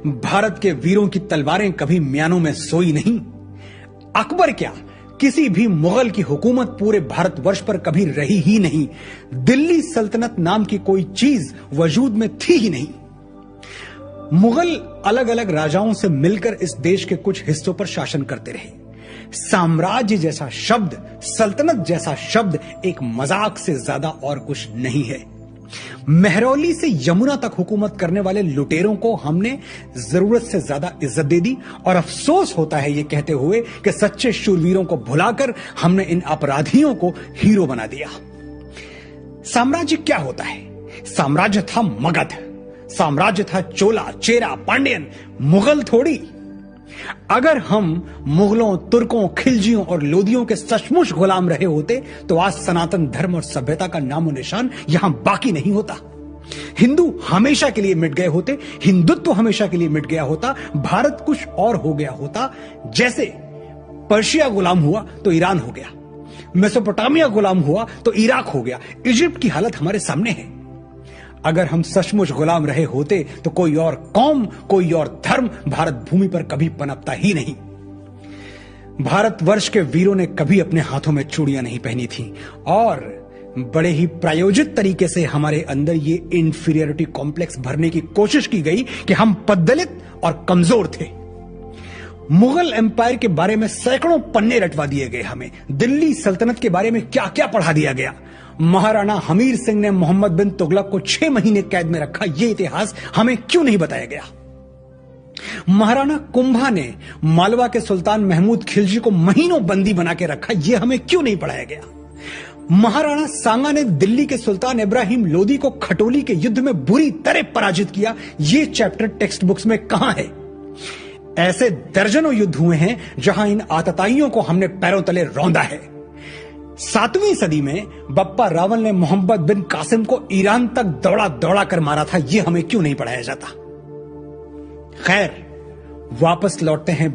भारत के वीरों की तलवारें कभी म्यानों में सोई नहीं। अकबर क्या, किसी भी मुगल की हुकूमत पूरे भारतवर्ष पर कभी रही ही नहीं। दिल्ली सल्तनत नाम की कोई चीज वजूद में थी ही नहीं। मुगल अलग अलग राजाओं से मिलकर इस देश के कुछ हिस्सों पर शासन करते रहे। साम्राज्य जैसा शब्द, सल्तनत जैसा शब्द एक मजाक से ज्यादा और कुछ नहीं है। महरौली से यमुना तक हुकूमत करने वाले लुटेरों को हमने जरूरत से ज्यादा इज्जत दे दी, और अफसोस होता है ये कहते हुए कि सच्चे शूरवीरों को भुलाकर हमने इन अपराधियों को हीरो बना दिया। साम्राज्य क्या होता है? साम्राज्य था मगध, साम्राज्य था चोला, चेरा, पांड्यन, मुगल थोड़ी। अगर हम मुगलों, तुर्कों, खिलजियों और लोदियों के सचमुच गुलाम रहे होते तो आज सनातन धर्म और सभ्यता का नामो निशान यहां बाकी नहीं होता। हिंदू हमेशा के लिए मिट गए होते, हिंदुत्व हमेशा के लिए मिट गया होता, भारत कुछ और हो गया होता। जैसे पर्शिया गुलाम हुआ तो ईरान हो गया, मेसोपोटामिया गुलाम हुआ तो इराक हो गया। इजिप्ट की हालत हमारे सामने है। अगर हम सचमुच गुलाम रहे होते तो कोई और कौम, कोई और धर्म भारत भूमि पर कभी पनपता ही नहीं। भारतवर्ष के वीरों ने कभी अपने हाथों में चूड़ियां नहीं पहनी थी, और बड़े ही प्रायोजित तरीके से हमारे अंदर ये इंफीरियरिटी कॉम्प्लेक्स भरने की कोशिश की गई कि हम पद्दलित और कमजोर थे। मुगल एम्पायर के बारे में सैकड़ों पन्ने रटवा दिए गए हमें। दिल्ली सल्तनत के बारे में क्या क्या पढ़ा दिया गया। महाराणा हमीर सिंह ने मोहम्मद बिन तुगलक को 6 महीने कैद में रखा, यह इतिहास हमें क्यों नहीं बताया गया। महाराणा कुंभा ने मालवा के सुल्तान महमूद खिलजी को महीनों बंदी बना के रखा, यह हमें क्यों नहीं पढ़ाया गया। महाराणा सांगा ने दिल्ली के सुल्तान इब्राहिम लोदी को खटोली के युद्ध में बुरी तरह पराजित किया, यह चैप्टर टेक्स्ट बुक्स में कहां है। ऐसे दर्जनों युद्ध हुए हैं जहां इन आतताइयों को हमने पैरों तले रौंदा है। 7वीं सदी में बप्पा रावल ने मोहम्मद बिन कासिम को ईरान तक दौड़ा दौड़ा कर मारा था, यह हमें क्यों नहीं पढ़ाया जाता। खैर, वापस लौटते हैं